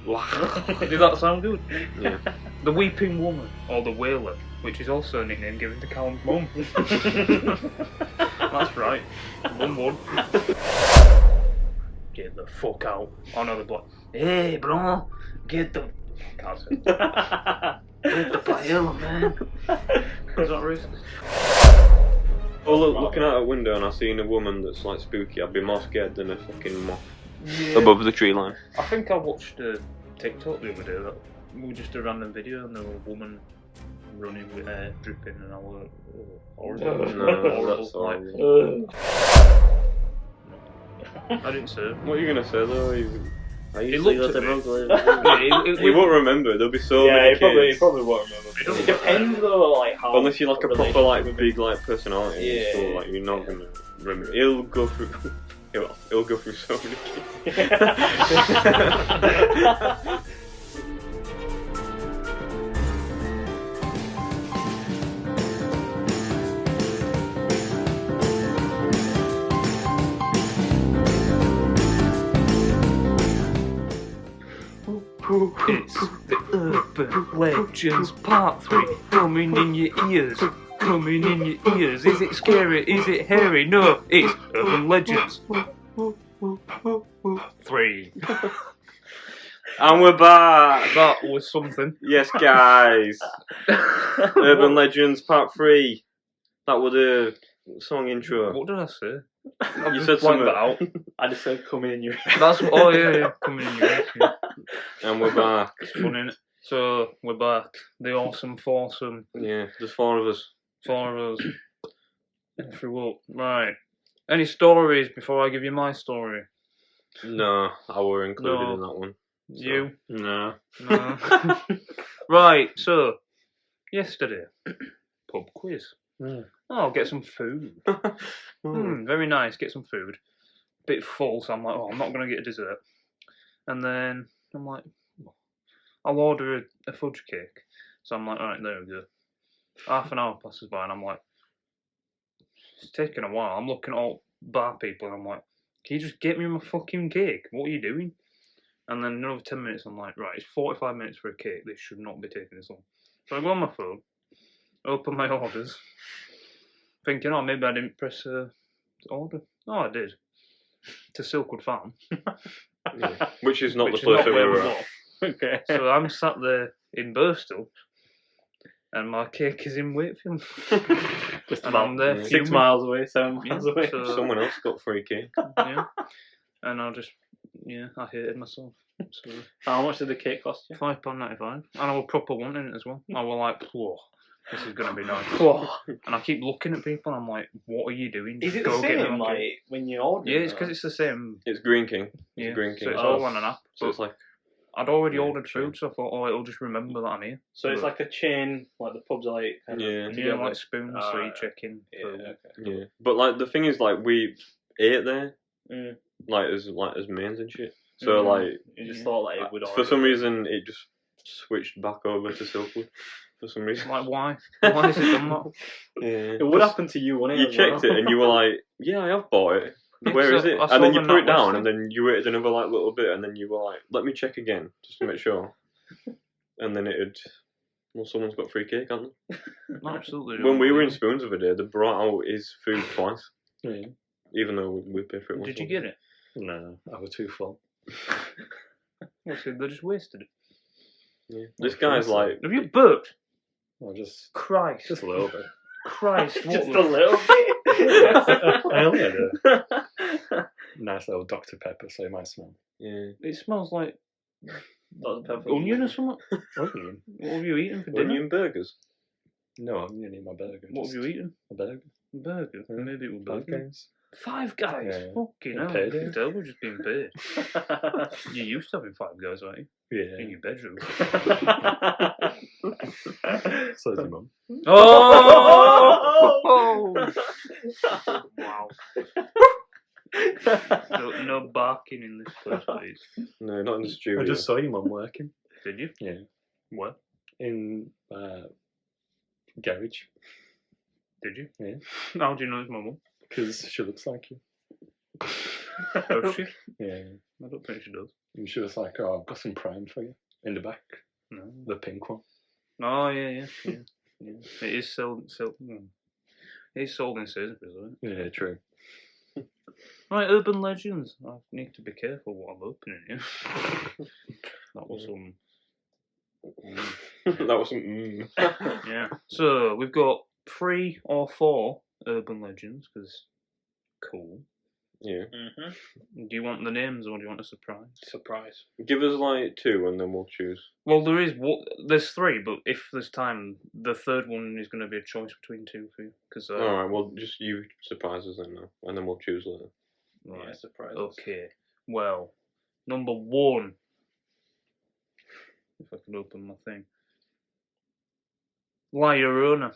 Did that sound good? Yeah. The Weeping Woman, or the Wailer, which is also a nickname given to Callum's mum. That's right. 1-1. Get the fuck out. Oh no, the block. Hey, bro, get the. Can't say. Get the paella, man. Is that racist? Oh look, looking out a window and I seen a woman that's like spooky, I'd be more scared than a fucking moth above the tree line. I think I watched a TikTok the other day that was just a random video and there was a woman running with hair dripping and I was like, That's I didn't say it. What are you gonna say though? I usually go to he won't remember. The'll be so many he kids. probably won't remember. It depends though, like how. Unless you're like a proper like big like personality, Yeah, so like you're not gonna remember. He'll go through. He'll go through so many kids. It's the Urban Legends Part 3 coming in your ears. Coming in your ears. Is it scary? Is it hairy? No, it's Urban Legends 3. And we're back! That was something. Yes, guys! Urban Legends Part 3. That was the song intro. What did I say? You said Blank something. that out. I just said coming in your. That's what, oh yeah, coming in your ears. Yeah. And we're back. It's fun, innit? So, we're back. The awesome foursome. Yeah, there's 4 of us. 4 of us. Through up. Right. Any stories before I give you my story? No, I were included No. in that one. So, You? No. No. Right, so, yesterday, pub quiz. Oh, get some food. Very nice, get some food. Bit full, so I'm like, oh, I'm not going to get a dessert. And then I'm like, I'll order a fudge cake. So I'm like, alright, there we go. Half an hour passes by and I'm like, it's taking a while. I'm looking at all bar people and I'm like, can you just get me my fucking cake? What are you doing? And then another 10 minutes, I'm like, right, it's 45 minutes for a cake. This should not be taking this long. So I go on my phone, open my orders, thinking, oh, maybe I didn't press order. Oh, I did. To Silkwood Farm. Yeah. Which is not Which the place that we where were we at. Okay. So I'm sat there in Birstall, and my cake is in Wakefield. Just And I'm there 6 fuming. miles away, 7 miles Yeah, away. so- Someone else got free cake. Yeah. And I just, I hated myself. So How much did the cake cost you? £5.95. And I was proper wanting it as well. I was like, whoa, this is going to be nice. Whoa. And I keep looking at people and I'm like, what are you doing? Is it Go the get me same, my like, cake. when you order? Yeah, it's because it's the same. It's Green King. Yeah, Green so King. it's Oh. all on an app. So But it's like. I'd already Yeah, ordered sure. food, so I thought, oh, it'll just remember that I'm here. So it's like a chain, like the pubs are like. Kind Yeah. Of Yeah, together. like spoons, so you Alright. check in. Yeah, food. okay. Yeah. But like the thing is, like we ate there, Mm. like as mains and shit. So Mm. like You just Yeah. thought like it would. for some reason it just switched back over to Silkwood. For some reason. Like, why? Why is it done that? Yeah. It would happen to you, wouldn't it? You as checked well? it and you were like, yeah, I have bought it. Yeah, Where so is it? I saw And then you them put it that down, listing. and then you waited another like little bit, and then you were like, let me check again just to make sure. And then it'd. Well, someone's got free cake, haven't they? Absolutely. When we were in Spoons the other day, they brought out his food twice, Yeah. even though we paid for it. Did you get it? No, I was too full. What's it? They just wasted it. Yeah. This guy's like, Have you burped? Well, just Christ. a little bit. Christ. What Just the- a little bit. I only had a nice little Dr. Pepper, so it might smell. yeah, It smells like Dr. Pepper. onion or something. Onion? What have you eaten for dinner? onion burgers. No, onion in my burger. What have you eaten? A burger. Burger. Yeah. Maybe it was Five burger. guys. 5 Guys. Yeah. Fucking Yeah, hell. paid, You yeah. can tell we're just being paid. You used to having 5 Guys, aren't you? Yeah. In your bedroom. So is your mum. Oh! Wow. No barking in this place, please. No, not in the studio. I just saw your mum working. Did you? Yeah. What? In garage. Did you? Yeah. How do you know it's my mum? Because she looks like you. Does she? Yeah. I don't think she does. And she was like, "Oh, I've got some prime for you in the back, No. the pink one." Oh yeah. It is sold. It is sold in Sainsbury's, isn't it? Yeah, true. Right, urban legends. I need to be careful what I'm opening here. That was some. That wasn't. Yeah. So we've got 3 or 4 urban legends because cool. Yeah. Do you want the names or do you want a surprise? Surprise. Give us like 2 and then we'll choose. Well, there's 3, but if there's time, the third one is going to be a choice between 2 for you. Cause, Alright, well, just you surprise us then now, and then we'll choose later. Right. Yeah, surprise. Okay. Well, number 1. If I can open my thing. Llorona,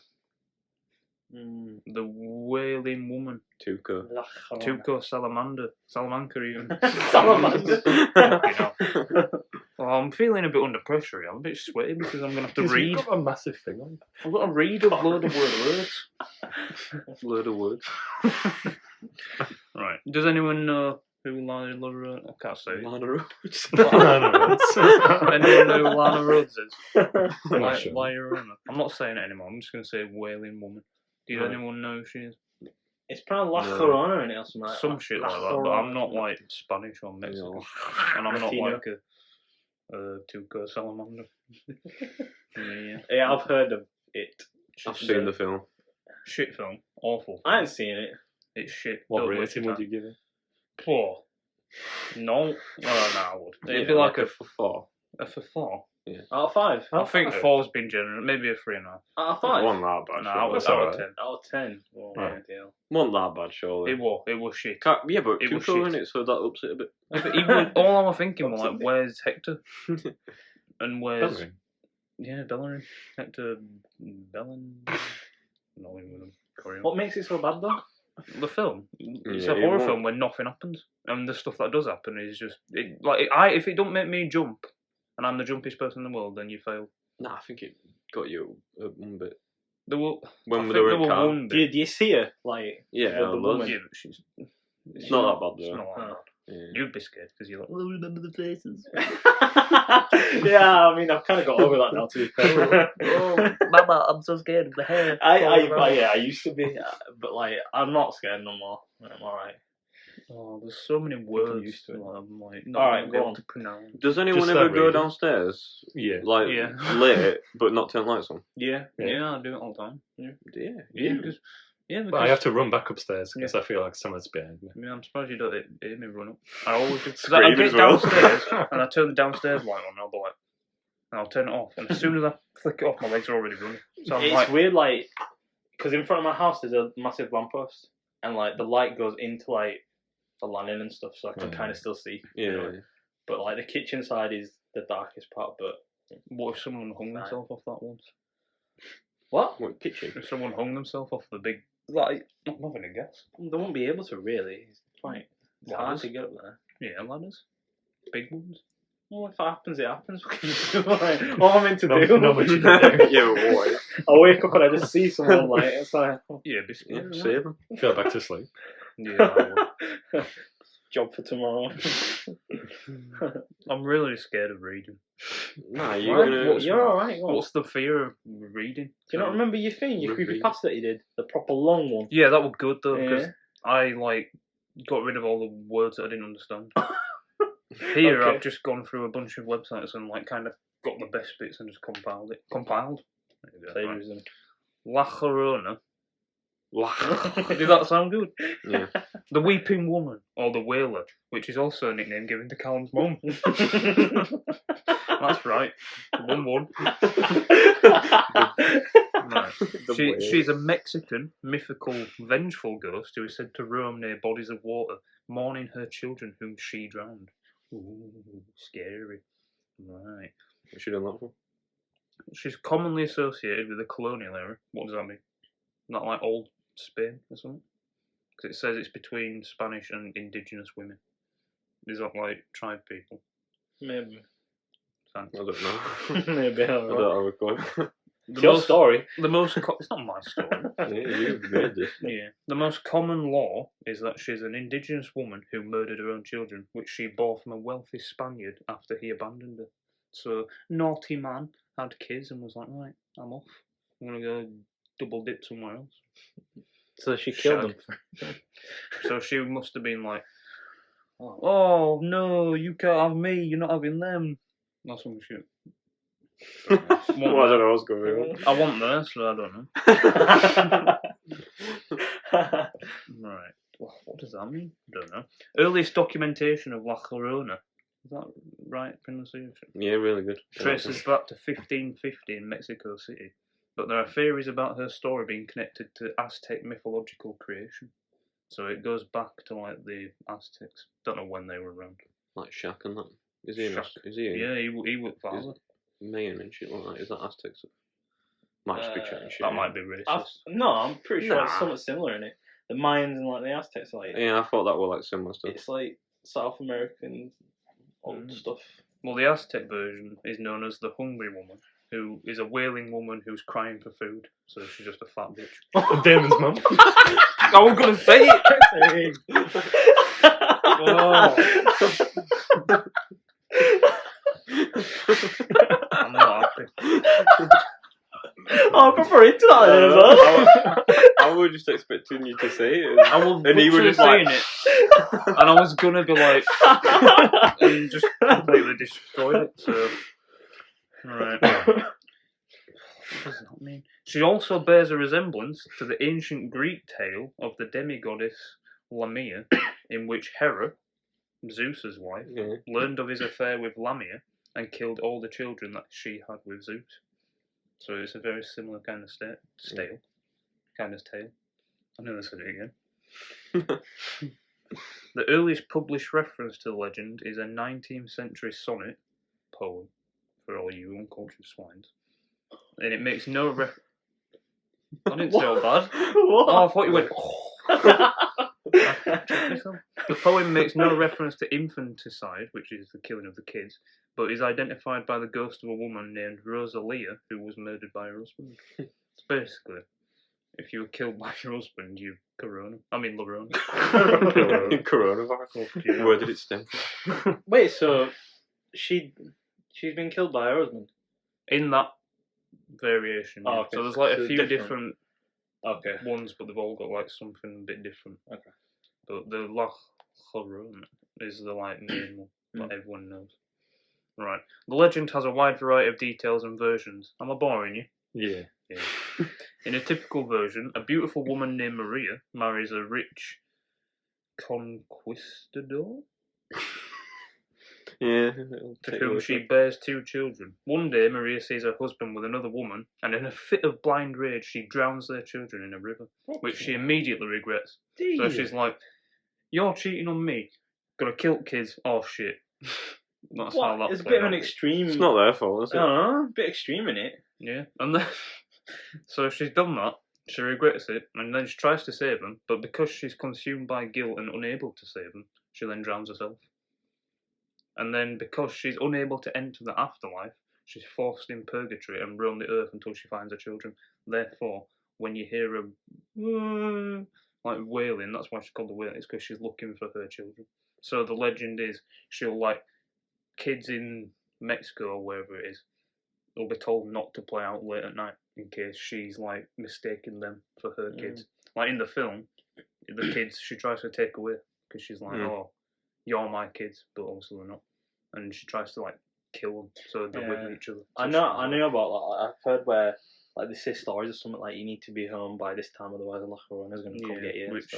the wailing woman. Tuco. Tuco Salamanca even. Salamander. Well, I'm feeling a bit under pressure here. I'm a bit sweaty because I'm going to have to read. You've got a massive thing on. I've got to read a load of words. Load of words. Right. Does anyone know who Lana Rhodes? I can't say it. Lana Rhodes. Anyone know who Lana Rhodes is? I'm not sure. Llorona. I'm not saying it anymore. I'm just going to say wailing woman. Does Right. anyone know who she is? It's pronounced La Llorona in it or something like that. Some shit like that, but I'm not like Spanish or Mexican. And I'm not Latino. like a Tuco Salamander. Yeah. Yeah, I've heard of it. I've seen the film. Shit film. Awful. I haven't seen it. It's shit. What Don't rating waste your would time. you give it? Poor. No. No, I would. It'd be Yeah, like a for 4. for 4. Out of 5. I think 4's been generous. Maybe a 3.5. Out of It 5. wasn't that bad. No, surely. I was That's out of alright. 10. Out of 10. Oh, Right. deal. Wasn't that bad, surely. It was shit. Yeah, but It was Tuco shit. in it, so that ups it a bit. But even all I was thinking was like, where's Hector? And where's Bellerin. yeah, Bellerin? Hector Bellin? Not even with him. Korean. What makes it so bad though? The film. It's Yeah, a it horror won't. film where nothing happens, and the stuff that does happen is just if it don't make me jump, and I'm the jumpiest person in the world, then you fail. Nah, I think it got you one bit. There were When I they think were there in car. one Do you, bit. do you see her? Like, Yeah, the I love woman? it. Yeah, but she's. It's not that bad, It's though. not that Oh. bad. Yeah. You'd be scared because you're like, oh, remember the faces. yeah, I mean, I've kind of got over that now, to be fair. Mama, I'm so scared of the hair. I used to be, but like, I'm not scared no more. I'm alright. Oh, there's so many words used to it. that I'm like not Alright, gonna be go able on. to pronounce. Does anyone Just ever that go reading. downstairs, Yeah. like, Yeah. late, but not turn lights on? Yeah. Yeah, I do it all the time. Yeah. Yeah, because But I have to run back upstairs because I feel like someone's behind me. I mean, I'm surprised you don't hear me run up. I always do. 'Cause I Scream get as well. downstairs and I turn the downstairs light on and I'll be like, and I'll turn it off. And as soon as I flick it off, my legs are already running. So I'm It's like, weird, like, because in front of my house there's a massive lamppost, and like the light goes into like the landing and stuff, so I can kind of still see. Yeah. You know? But like the kitchen side is the darkest part. But what if someone hung Right. themselves off that once? what? What, kitchen? If someone hung themselves off the big, like, I'm having a guess. They won't be able to really. It's quite it's hard Ladders? to get up there. Yeah, ladders. Big ones. Well, if it happens, it happens. What can you do? Like, all I'm meant to No- do. not much you can do. Yeah, but what? I wake up and I just see someone like it's like Yeah, be Yeah, scared. save them. Go back to sleep. Yeah, I would. job for tomorrow. I'm really scared of reading. Nah, you're Right? gonna. You're alright. Do What's the fear of reading? you not remember your thing, your Read. creepypasta that you did? The proper long one. Yeah, that was good though because Yeah. I like got rid of all the words that I didn't understand. Here, Okay. I've just gone through a bunch of websites and like kind of got the best bits and just compiled it. Compiled. There you go, right. Plagiarism. La Llorona. Did that sound good? Yeah. The Weeping Woman, or the Wailer, which is also a nickname given to Callum's mum. That's right. 1-1. Right. She's a Mexican, mythical, vengeful ghost who is said to roam near bodies of water, mourning her children whom she drowned. Ooh, scary. Right. What should I done that for? She's commonly associated with the colonial era. What does that mean? Not like old Spain or something? Because it says it's between Spanish and indigenous women. Is that like tribe people? Maybe. I Fancy. don't know. Maybe. I don't have a clue. It's your story. It's not my story. Yeah, you made this. Yeah. The most common law is that she's an indigenous woman who murdered her own children, which she bore from a wealthy Spaniard after he abandoned her. So, naughty man had kids and was like, right, I'm off. I'm going to go double dip somewhere else. So she killed Shag. them. So she must have been like, oh, no, you can't have me, you're not having them. That's some shit. Well, I don't know what's going on. I want this, so I don't know. Right. Well, what does that mean? I don't know. Earliest documentation of La Llorona. Is that right pronunciation? Yeah, really good. Traces back to 1550 in Mexico City. But there are theories about her story being connected to Aztec mythological creation. So it goes back to like the Aztecs. Don't know when they were around. Like Shaq and that. Is he? Shaq. Is he? Yeah, he was father. Mayan and shit like that. Is that Aztecs? Might just be chatting shit. That might be racist. No, I'm pretty sure it's Nah. somewhat similar in it. The Mayans and like the Aztecs, like Yeah, I thought that were like similar stuff. it's like South American old stuff. Well, the Aztec version is known as the hungry woman, who is a wailing woman who's crying for food. So she's just a fat bitch. Damon's mum. I was gonna say it. I'm not happy. Oh, I prefer into that as well. I was just expecting you to say it. I was And he was literally just like- saying it, and I was gonna be like, and just completely destroyed it. So, right. What does that mean? She also bears a resemblance to the ancient Greek tale of the demigoddess Lamia, in which Hera, Zeus's wife, Yeah. learned of his affair with Lamia and killed all the children that she had with Zeus. So it's a very similar kind of tale. I never said it again. The earliest published reference to the legend is a 19th century sonnet poem for all you uncultured swines. And it makes no reference. I didn't say all bad. What? Oh, I thought you went. The poem makes no reference to infanticide, which is the killing of the kids, but is identified by the ghost of a woman named Rosalia, who was murdered by her husband. So basically, if you were killed by your husband, you Llorona. Coronavirus. Where did it stem from? Wait, so she's been killed by her husband? In that variation, yeah. Oh, okay. So there's like So a few different. different Okay. ones, but they've all got like something a bit different. Okay. But the La Llorona is the like main one that everyone knows. Right. The legend has a wide variety of details and versions. Am I boring you? Yeah. Yeah. In a typical version, a beautiful woman named Maria marries a rich conquistador Yeah. to whom she bears 2 children. One day, Maria sees her husband with another woman, and in a fit of blind rage, she drowns their children in a river, which she immediately regrets. So she's like, "You're cheating on me. Gonna kill kids. Oh shit." That's how that It's a played bit of an out. extreme. It's not their fault, is I it? don't know, a bit extreme in it. Yeah, and then so she's done that. She regrets it, and then she tries to save them. But because she's consumed by guilt and unable to save them, she then drowns herself. And then because she's unable to enter the afterlife, she's forced in purgatory and roam the earth until she finds her children. Therefore, when you hear her like wailing, that's why she's called the wailing. It's because she's looking for her children. So the legend is she'll like kids in Mexico or wherever it is. They'll be told not to play out late at night in case she's like mistaking them for her kids. Like in the film, the kids she tries to take away because she's like, "Oh, you're my kids," but obviously they're not, and she tries to like kill them so they're with each other. I know about that. I've heard where like they say stories or something like you need to be home by this time, otherwise the La Llorona's going to come get you. Which,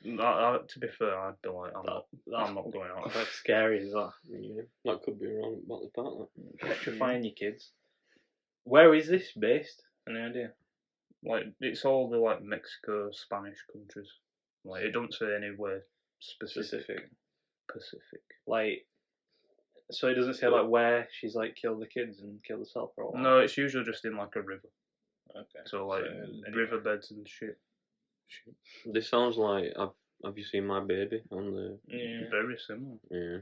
and stuff. to be fair, I'd be like, I'm not going out. That's scary as well. Yeah. That could be wrong about the part. Petrifying your kids. Where is this based? Any idea? Like it's all the like Mexico, Spanish countries. Like it don't say anywhere specific. Pacific. Like, so it doesn't say like where she's like killed the kids and killed herself or what? No, it's usually just in like a river. Okay. So like riverbeds and shit. This sounds like have you seen My Baby on the? Yeah. Very similar. Yeah.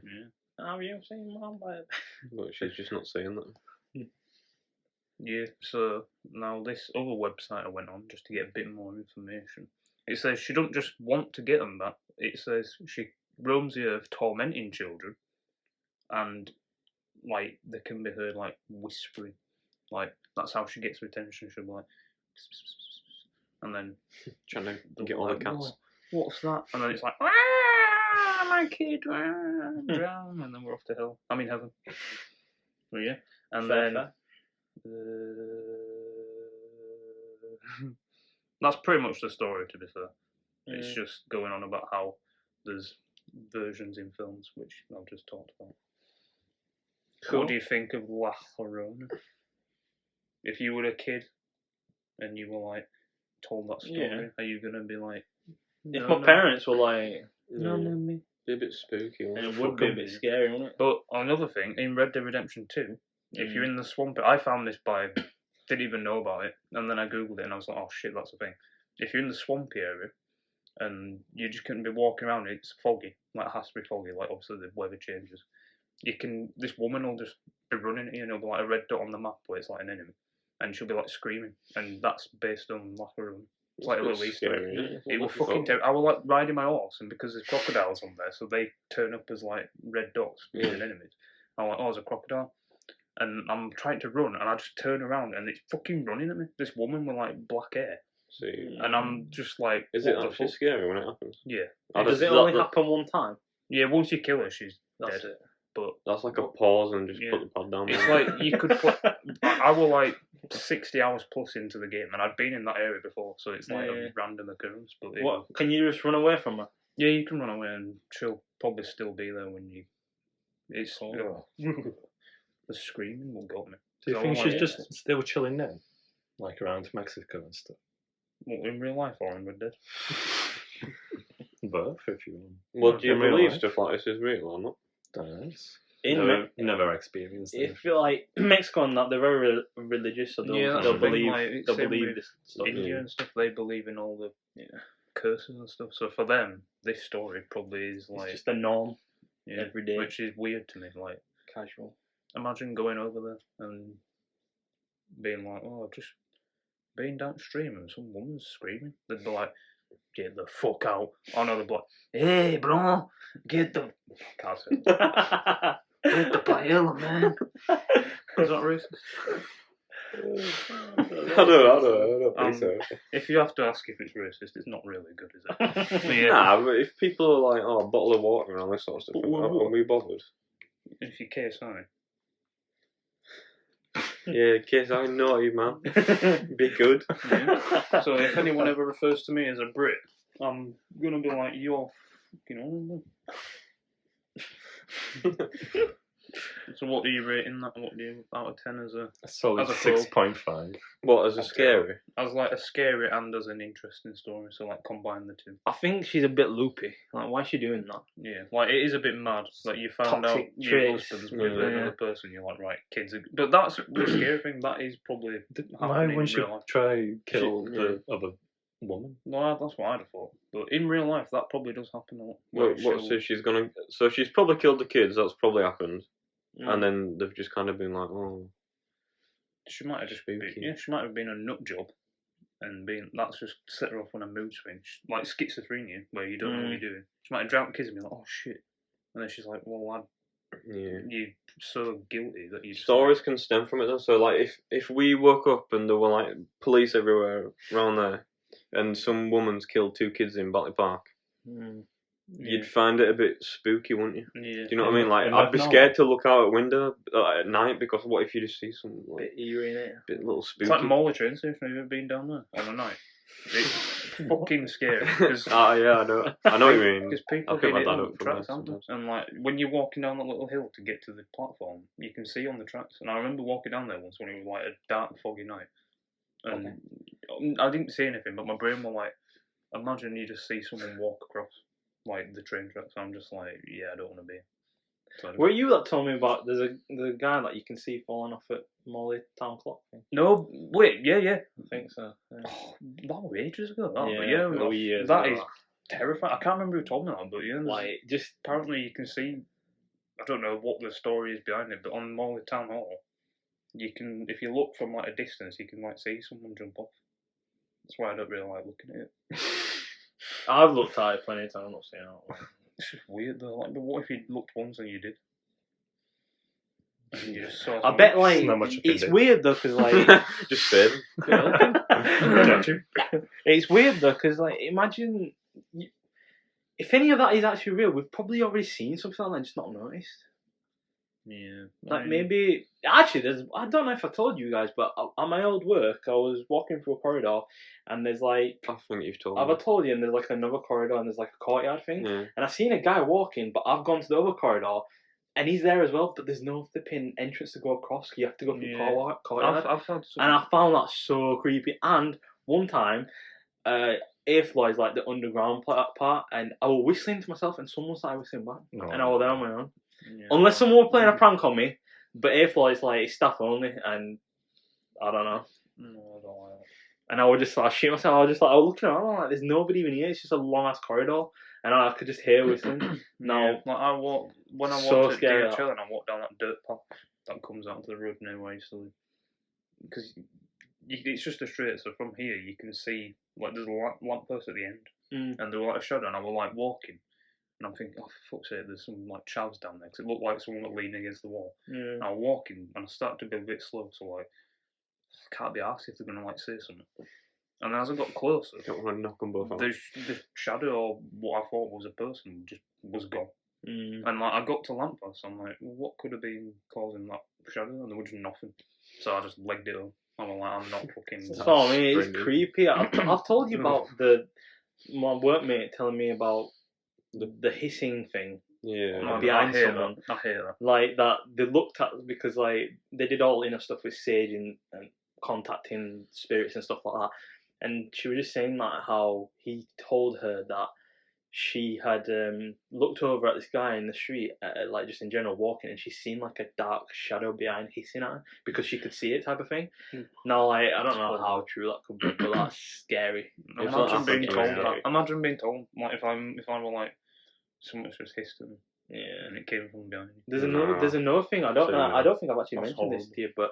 Have you seen my baby? But she's just not saying that. Yeah, so now this other website I went on just to get a bit more information. It says she doesn't just want to get them back. It says she roams the earth tormenting children, and like they can be heard like whispering, like that's how she gets her attention. She'll be like, and then Trying to they'll get be all the like, cats. What's that? And then it's like, ah, my kid, drown, and then we're off to hell. I mean heaven. So yeah, and Fair, then. fair. That's pretty much the story, to be fair. It's Mm. just going on about how there's versions in films, which I've just talked about. Cool. What do you think of La Llorona? If you were a kid and you were like told that story, Yeah. are you gonna be like, If no, my no, parents were like, no, Yeah. no, me? Be a bit spooky. and wouldn't it would be a bit scary, wouldn't it? But another thing, in Red Dead Redemption 2, if you're in the swamp, I found this by, didn't even know about it, and then I googled it and I was like, oh shit, that's a thing. If you're in the swampy area, and you just couldn't be walking around, it's foggy, like it has to be foggy, like obviously the weather changes. This woman will just be running at you and it'll be like a red dot on the map where it's like an enemy, and she'll be like screaming, and that's based on La Llorona. It's like a little Easter egg. It was fucking terrible. I was like riding my horse, and because there's crocodiles on there, so they turn up as like red dots being enemies. I'm like, oh, there's a crocodile. And I'm trying to run, and I just turn around, and it's fucking running at me. This woman with like black hair. See, And I'm just like, is it what the actually fuck? scary when it happens? Yeah. Does it only happen one time? Yeah, once you kill her, she's That's dead. it. But That's like a pause and just Yeah. put the pad down. it's man. like you could put. I was like 60 hours plus into the game, and I'd been in that area before, so it's like Yeah. a random occurrence. But What? Can you just run away from her? yeah, you can run away, and she'll probably still be there when you. It's Oh. the screaming will got me. Do you So think I'm she's like, just still chilling now? Like around Mexico and stuff? what, in real life or in Red Dead? Both, if you want. Well, do you in real believe life? stuff like this is real or not? Nice. In Never experienced it. If you're like Mexico and that, they're very religious, so they'll, Yeah, that's they'll the thing, believe like, it's they'll same believe with this stuff. India and stuff, they believe in all the curses and stuff. So for them, this story probably is It's like just the norm yeah, every day. which is weird to me. Like, Casual. imagine going over there and being like, oh, just being downstream and some woman's screaming. They'd be like, get the fuck out. Oh no, they'd be like, hey bro, get the can't say it. Get the paella, man. Is that racist? I don't think so. If you have to ask if it's racist, it's not really good, is it? But yeah, Nah, but if people are like, oh, a bottle of water and all this sort of stuff, Bottle of are we bothered? if you KSI. Yeah, kids, I know you, man. Be good. Yeah. So if anyone ever refers to me as a Brit, I'm gonna be like, you're fucking horrible. So what are you rating that? What do you out of 10 as a A solid As a whole. 6.5. What, as a scary? as like a scary and as an interesting story? So like combine the two. I think she's a bit loopy. Like, why is she doing that? Yeah, like it is a bit mad. Like you found Toxic out your traits. husband's with Yeah. another person. You're like, right, kids. But that's the scary thing. That is probably Why happening wouldn't in she real life. try kill She- the other woman? No, that's what I'd have thought. But in real life, that probably does happen a lot. What, so she's gonna. So she's probably killed the kids, that's probably happened. And then they've just kind of been like, oh. She might have just been, Spooky. yeah, she might have been a nut job, and that's just set her off on a mood swing, like schizophrenia, where you don't know what you're doing. She might have drowned kids and be like, oh shit, and then she's like, well, Yeah. you're so guilty that you. Stories can stem from it though. So like, if we woke up and there were like police everywhere around there, and some woman's killed 2 kids in Batley Park, you'd find it a bit spooky, wouldn't you? Yeah. Do you know what I mean? Like, in I'd be that scared to look out a window at night because what if you just see some like, Bit eerie, innit? bit little spooky? It's like Morley train station. Have you ever been down there on a night? It's fucking scary because yeah, I know what you mean. people I've picked get my hit dad on up the from tracks, there aren't they? sometimes. And like when you're walking down that little hill to get to the platform, you can see on the tracks. And I remember walking down there once when it was like a dark, foggy night, and I didn't see anything, but my brain was like, imagine you just see someone walk across like the train tracks. I'm just like, yeah, I don't want to be. So, Were you that told me about there's the guy that you can see falling off at Morley Town Clock thing? no, wait, yeah. I think so. Yeah. Oh, that was ages ago. That, Yeah, but yeah, a couple of years that ago. is terrifying. I can't remember who told me that, but yeah, Like, just apparently you can see. I don't know what the story is behind it, but on Morley Town Hall, you can, if you look from like a distance, you can like see someone jump off. That's why I don't really like looking at it. I've looked at it plenty of times. I'm not saying that. It's just weird though. Like, but what if you looked once and you did? And you just saw. I bet like It's not much it's offended. weird though because like Just fade. Got you. it's weird though because like imagine if any of that is actually real, we've probably already seen something like that and just not noticed. Yeah. Like maybe actually there's I don't know if I told you guys, but at my old work I was walking through a corridor and there's like I think you've told have me. I told you and there's like another corridor and there's like a courtyard thing Yeah. and I seen a guy walking but I've gone to the other corridor and he's there as well but there's no flipping entrance to go across. You have to go through Yeah. courtyard. I've had some. And I found that so creepy. And one time, Airfly is like the underground part, and I was whistling to myself, and someone started whistling back, No. and I was there on my own. Yeah. Unless someone were playing a prank on me, but Airfly is like staff only, and I don't know. No, I don't like that. And I would just like shoot myself. I was looking around, I'm like, there's nobody even here. It's just a long ass corridor, and I could just hear whistling. No, Yeah, like I walk when I So walked at scary, DHL that. and I walked down that dirt path that comes out to the road near where I used to live. Because it's just a straight, so from here you can see like there's a lamppost at the end, and there was like a shadow, and I was like walking, and I'm thinking, oh for fuck's sake, there's some like chavs down there, because it looked like someone was leaning against the wall. And I was walking, and I started to go a bit slow, so like I can't be asked if they're gonna like say something. And as I got closer, Don't want to knock them both out. the shadow or what I thought was a person just was gone. And like I got to lamppost, I'm like, what could have been causing that shadow? And there was just nothing. So I just legged it up. I'm like, I'm not fucking. that's what I mean. It's Brilliant. creepy. I've told you about my workmate telling me about the hissing thing. Yeah. I behind hear someone. that. I hear that. Like that they looked at because like they did all stuff with sage and contacting spirits and stuff like that. And she was just saying that how he told her that she had looked over at this guy in the street, like just in general walking, and she's seen like a dark shadow behind hissing at her because she could see it, type of thing. Now, like I don't know how true that could be, but that's scary. Imagine being told scary. that. Imagine being told like if I were like someone's just hissed at me Yeah. and it came from behind me. There's another thing. I don't think I've actually That's mentioned this horrible. to you, but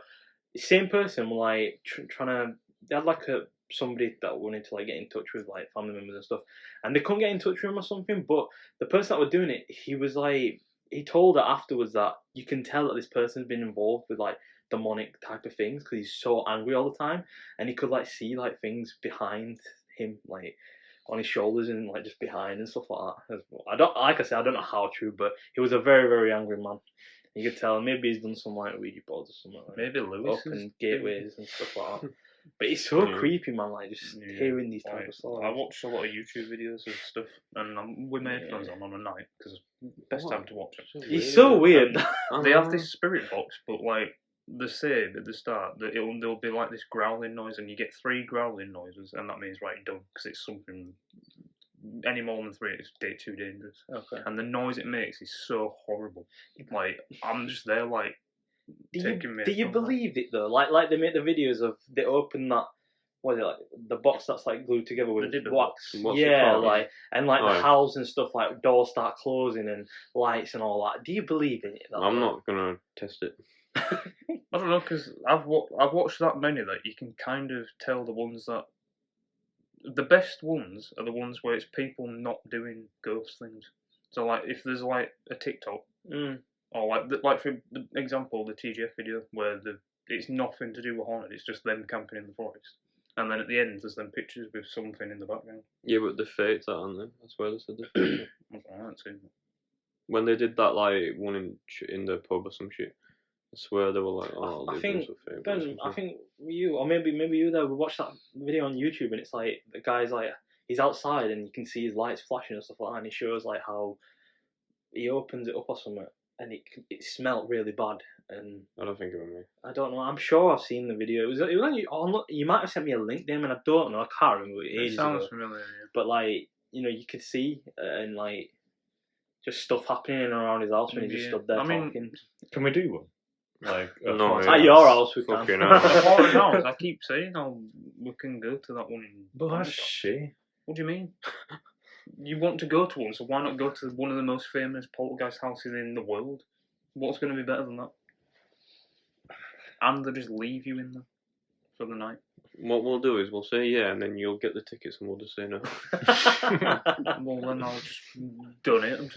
the same person were like trying to. They had like somebody that wanted to like get in touch with like family members and stuff, and they couldn't get in touch with him or something. But the person that were doing it, he was like, he told her afterwards that you can tell that this person's been involved with like demonic type of things because he's so angry all the time, and he could like see like things behind him, like on his shoulders and like just behind and stuff like that. I don't know how true, but he was a very, very angry man. You could tell maybe he's done some like Ouija boards or something like Maybe Lewis open gateways and stuff like that. But it's so Yeah. creepy, man. Like just Yeah. hearing these Like, type of stories. I watch a lot of YouTube videos of stuff, and I'm with my headphones on a night because it's the best time to watch it. It's so weird. They have this spirit box, but like they say at the start that there'll be like this growling noise, and you get 3 growling noises, and that means right done because it's something. Any more than 3, it's too dangerous. Okay. And the noise it makes is so horrible. Like I'm just there, like taking me. Do you believe it though? Like they make the videos of they open that. What is it like? The box that's like glued together with The dibber wax. box. What's it Yeah, called? like and like Oh, the yeah. house and stuff. Like doors start closing and lights and all that. Do you believe in it? I'm not gonna test it. I don't know because I've watched that many that you can kind of tell the ones that. The best ones are the ones where it's people not doing ghost things. So like if there's like a TikTok or like for the example the TGF video where it's nothing to do with haunted, it's just them camping in the forest, and then at the end there's them pictures with something in the background. Yeah, but the fate's that on there. That's where they said the fate. I haven't seen it. When they did that like one in the pub or some shit, I swear they were like, oh, I these think ones were fate. Ben, I think you or maybe you there. We watched that video on YouTube and it's like the guy's like he's outside and you can see his lights flashing and stuff like that, and he shows like how he opens it up or something and it smelled really bad. And I don't think it was me. I don't know. I'm sure I've seen the video. It was on you might have sent me a link, Damon. I don't know. I can't remember. It Ages sounds ago. familiar. Yeah. But like you could see and like just stuff happening around his house when he just Yeah. stood there I mean, talking. Can we do one? Like No, haunted yeah. At your house, we Fucking can. hell. The haunted house, I keep saying, we can go to that one in. But that's shit. What do you mean? You want to go to one, so why not go to one of the most famous poltergeist houses in the world? What's going to be better than that? and they just leave you in there for the night. What we'll do is we'll say yeah, and then you'll get the tickets, and we'll just say no. Well, then I'll just done it.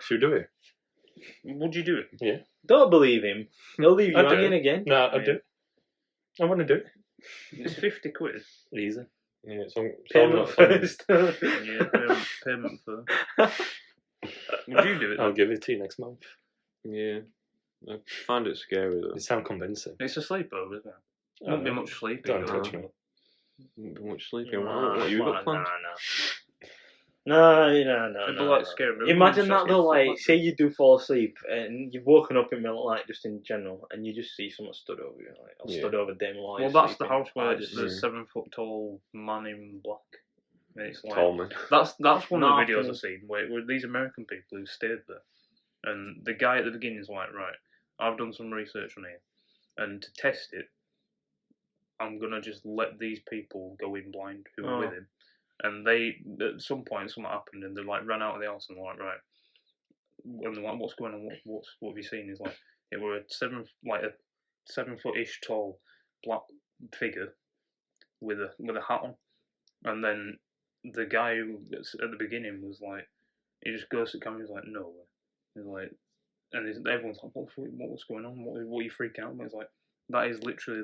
Should we do it? Would you do it? Yeah. Don't believe him. He'll leave you I'd do hanging it. again. No, I'll do it. I want to do it. It's 50 quid. Easy. Yeah, it's on Payment first. Yeah, payment first. Would you do it? I'll give it to you next month. Yeah, I find it scary though. You sound convincing. It's a sleepover, isn't it? Won't be much sleeping. Don't touch me. Won't be much sleeping. What you got planned? No. It'd be like scary movies. Imagine that Just though, get like, say you do fall asleep and you've woken up in the middle of the night just in general and you just see someone stood over you, like, or stood over Damon while Well, you're that's the sleeping. house where I it's just the 7 foot tall man in black. And it's like, Tall man. That's one of the videos Nothing. I've seen where these American people who stayed there, and the guy at the beginning is like, right, I've done some research on here, and to test it, I'm gonna just let these people go in blind who are with him, and they at some point something happened and they like ran out of the house and they're like, right, and they're like, what's going on? What have you seen? Is like it were a 7 foot-ish tall black figure with a hat on, and then the guy who at the beginning was like, he just goes to the camera, he's like, no way. He's like, and everyone's like, what's going on? What are you freaking out about? It's like, that is literally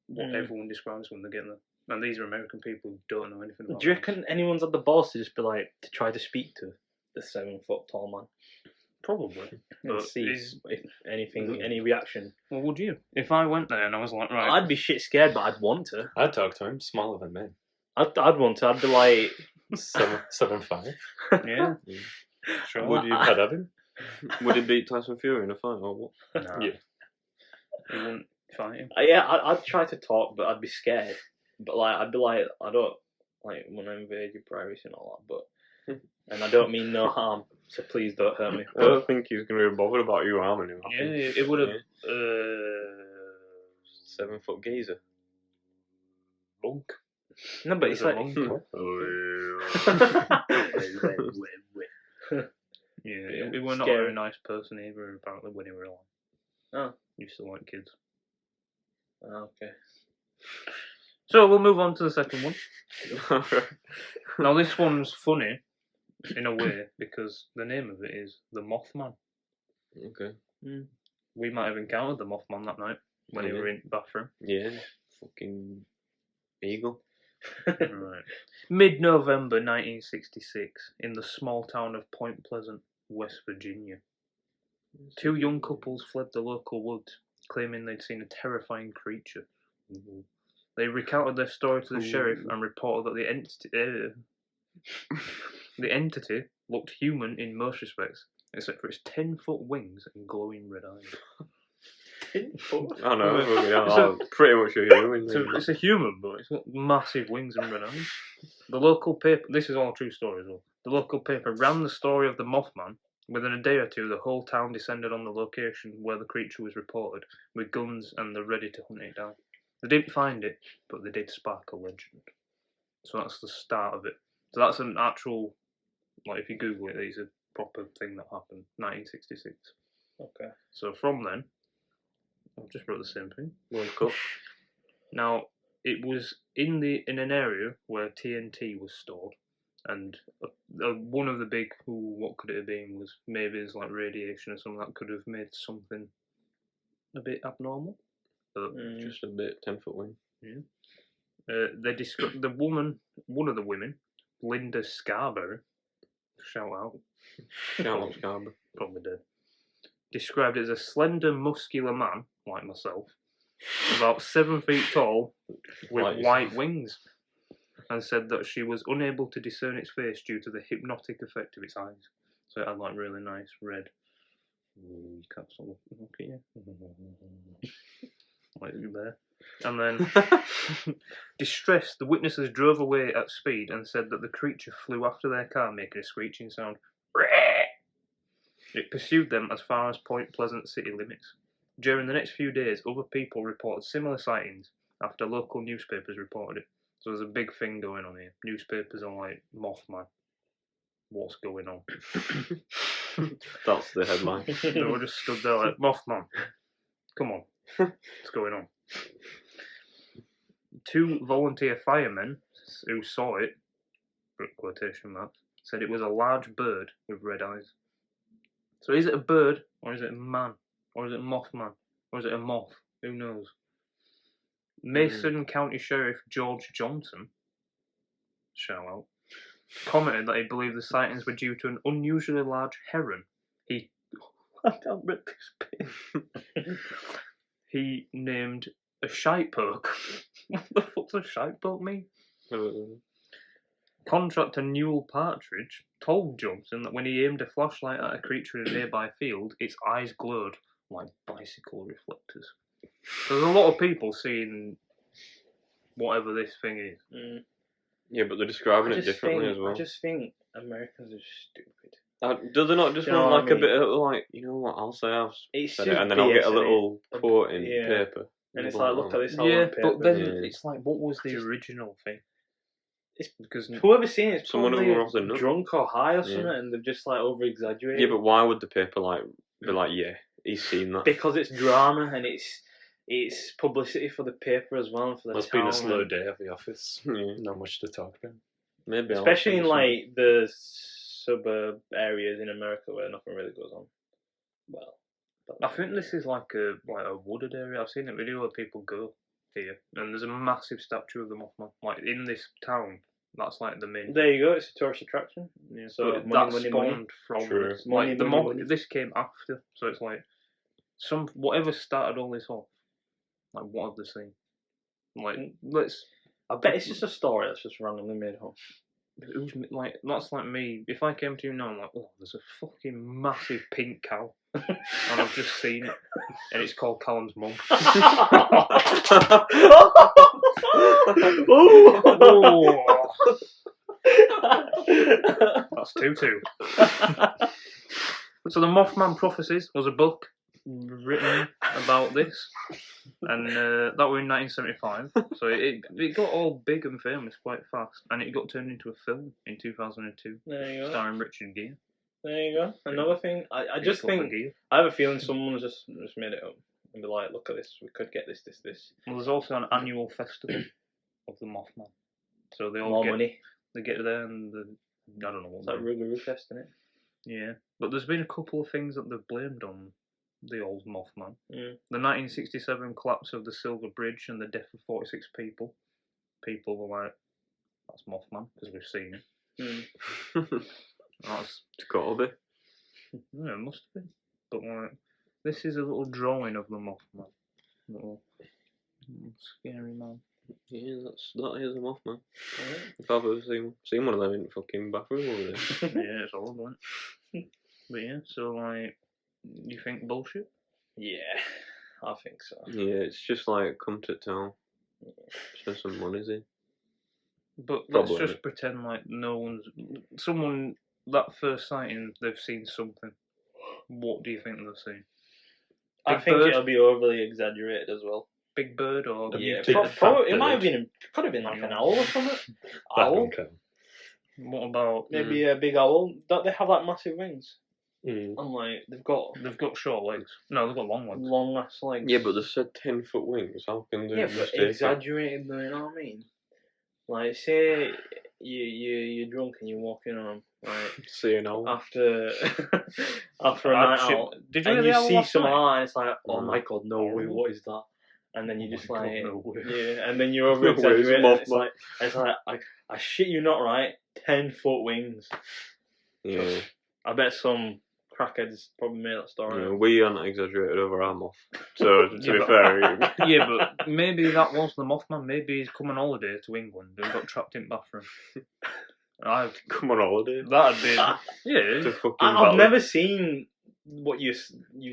what everyone describes when they get there. And these are American people who don't know anything about it. Do you reckon anyone's had the balls to just be like, to try to speak to the 7 foot tall man? Probably. And But see if anything, any reaction. Well, would you? If I went there and I was like, right. I'd be shit scared, but I'd want to. I'd talk to him. Smaller than me. I'd want to. I'd be like, 7'5". Yeah. Sure. Would you? I'd have him. Would he beat Tyson Fury in a fight or what? No. Yeah. You wouldn't fight him. yeah, I'd try to talk, but I'd be scared. But like, I'd be like, I don't like when I invade your privacy and all that. But and I don't mean no harm, so please don't hurt me. I don't think he's gonna be bothered about you harming him. Yeah, it would have. 7 foot geezer. Monk. No, but it's like, Yeah, we were not a Scary. very nice person either, apparently, when he were alive. Oh. Used to like kids. okay. So we'll move on to the second one. Now this one's funny, in a way, because the name of it is The Mothman. Okay. We might have encountered the Mothman that night when we were in the bathroom. Yeah. Fucking eagle. Right. Mid-November 1966, in the small town of Point Pleasant, West Virginia. 2 young couples fled the local woods, claiming they'd seen a terrifying creature. They recounted their story to the sheriff and reported that the entity looked human in most respects, except for its 10-foot wings and glowing red eyes. I know. I'm pretty much a human. So it's a human, but it's got massive wings and red eyes. The local paper, this is all a true story as well. The local paper ran the story of the Mothman. Within a day or two, the whole town descended on the location where the creature was reported, with guns and they're ready to hunt it down. They didn't find it, but they did spark a legend. So that's the start of it. So that's an actual, like if you Google it, it's a proper thing that happened, 1966. Okay. So from then, I've just wrote the same thing. World Cup. Now, it was in an area where TNT was stored, and one of the big, what could it have been, was maybe there's like radiation or something that could have made something a bit abnormal. Just a bit 10-foot wing. Yeah. They described one of the women, Linda Scarborough, shout out. Shout out Scarborough. Probably did. Described it as a slender, muscular man, like myself, about 7 feet tall, with Like white wings, and said that she was unable to discern its face due to the hypnotic effect of its eyes. So it had like really nice red. You can't stop looking at you. Like there. And then, distressed, the witnesses drove away at speed and said that the creature flew after their car, making a screeching sound. It pursued them as far as Point Pleasant city limits. During the next few days, other people reported similar sightings after local newspapers reported it. So there's a big thing going on here. Newspapers are like, Mothman. What's going on? That's the headline. They were just stood there like, Mothman. Come on. What's going on? 2 volunteer firemen who saw it, quotation marks, said it was a large bird with red eyes. So is it a bird, or is it a man, or is it a mothman, or is it a moth? Who knows? Mason County Sheriff George Johnson, shout out, commented that he believed the sightings were due to an unusually large heron. I can't read this bit. He named a shite poke. What the fuck's a shite poke mean? Contractor Newell Partridge told Johnson that when he aimed a flashlight at a creature in a nearby field, its eyes glowed like bicycle reflectors. So there's a lot of people seeing whatever this thing is. Yeah, but they're describing it differently as well. I just think Americans are stupid. Do they not just You know want what I like a bit of like, you know what, I'll say I've It's said just it, and then I'll get a BS, little innit? quote in Yeah. paper. And it's like, look at this. Yeah, but then Yeah. it's like, what was the original thing? It's because whoever's seen it's Someone who probably were off the nut. drunk or high or something, Yeah. and they've just like over exaggerated. Yeah, but why would the paper like be like, yeah, he's seen that? Because it's drama and it's publicity for the paper as well and for the Must town. been a slow and- day at the office. Yeah. Not much to talk about. Maybe especially in I'll like the suburb areas in America where nothing really goes on. Well, I think this is like a wooded area. I've seen a video where people go here, and there's a massive statue of the Mothman. Like in this town, that's like the main. there you go. It's a tourist attraction. Yeah, So but money, that money, spawned money. from True. this. Money, Like the money, moth, money. this came after, so it's like whatever started all this off. Like what have they seen? Like let's. I bet it's just a story that's just randomly made up. Who's like that's like me. If I came to you now, I'm like, oh, there's a fucking massive pink cow, and I've just seen it, and it's called Callum's mum. That's 2-2. So the Mothman Prophecies was a book written about this, and that were in 1975. So it got all big and famous quite fast, and it got turned into a film in 2002, There you go. starring Richard Gere. There you go. Another thing, I Big just fucking think Gere. I have a feeling someone's just made it up and be like, look at this, we could get this. Well, there's also an annual festival of the Mothman. So they all More get money. they get there and I don't know what It's like they- Rougarou Fest, isn't it? Yeah, but there's been a couple of things that they've blamed on the old Mothman. Mm. The 1967 collapse of the Silver Bridge and the death of 46 people. People were like, that's Mothman, because we've seen it. That's, It's gotta be. yeah, it must have been. But like, this is a little drawing of the Mothman. Little scary man. Yeah, that is a Mothman. If I've ever seen one of them in the fucking bathroom over there. Yeah, it's horrible, isn't it? But yeah, so like, you think bullshit? Yeah, I think so. Yeah, it's just like come to town. Spend some money in. But Probably. let's just pretend like no one's. Someone, that first sighting, they've seen something. What do you think they've seen? I Big think bird? it'll be overly exaggerated as well. Big bird or. Yeah, big probably, fat it might have bird. been. Could have been like an owl or something. That Owl, don't count. What about. maybe a big owl. Don't they have like massive wings? Mm. And like they've got They've got short legs. No, they've got long legs. long ass legs. Yeah, but they said 10-foot wings. How can they yeah, but mistake it? exaggerated though. You know what I mean? Like, say you're drunk and you're walking on like See an owl. after after a night out, Did you and really you have see last some night? eye, and it's like, oh Mm. my god, no way, Oh. what is that? And then you Oh just my God, like, no way. yeah, and then you're over No way, it's exaggerating. Mothman. It's like I shit you not, right? 10-foot wings. Yeah. I bet some crackheads probably made that story. Yeah, we aren't exaggerated over our moth. So, to Yeah, be but- fair, Yeah, but maybe that was the Mothman. Maybe he's come on holiday to England and got trapped in the bathroom. come on holiday. That'd be. To Yeah. fucking I've Valley. never seen what you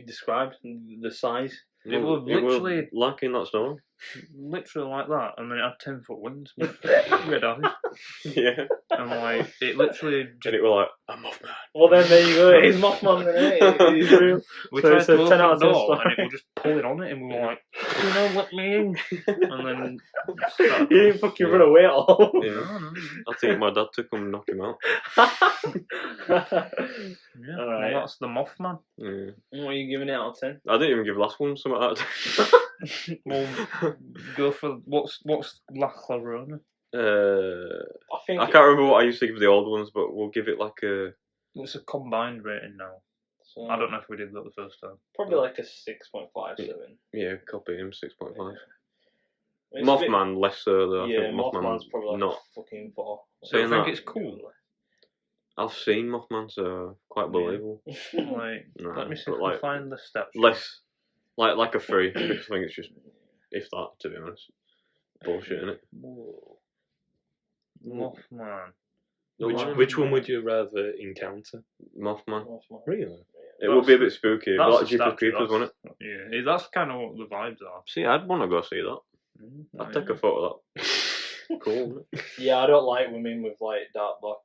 described, the size. It was It was literally- like in that story. literally like that, and then it had 10-foot wings, red eyes, Yeah. and like it literally And just. it were like, a Mothman. Well, then there you go. He's Mothman, then, He's real. We So tried it's to a open 10 the out of 10 door, star. and it was just pulling on it, and we were like, let me in, and then. He didn't fucking run away at all. Yeah. No. I think my dad to come knock him out. Yeah, Alright. well, that's the Mothman. Yeah. What are you giving it out of 10? I didn't even give last one something like that. Well, go for what's La Llorona? I think I can't remember what I used to give the old ones, but we'll give it like a. It's a combined rating now. so, I don't know if we did that the first time. Probably like a 6.57. Yeah, copy him 6.5. It's a bit- Mothman less so though. Yeah, I think Mothman's probably like not. a fucking 4. So I Saying think that- it's cool. I've seen Mothman, so quite believable. Like, No, let me see but if I like can find the stats. less, like a 3 because I think it's just if that, to be honest, bullshit, innit? Whoa. Mothman. Which one would you rather encounter? Mothman. Mothman. Really? It would be a bit spooky. But That's like a Jeepers statue, Creepers, wouldn't it? Yeah, that's kind of what the vibes are. See, I'd want to go see that. I'd take a photo of that. Cool. Isn't it? Yeah, I don't like women with like dark black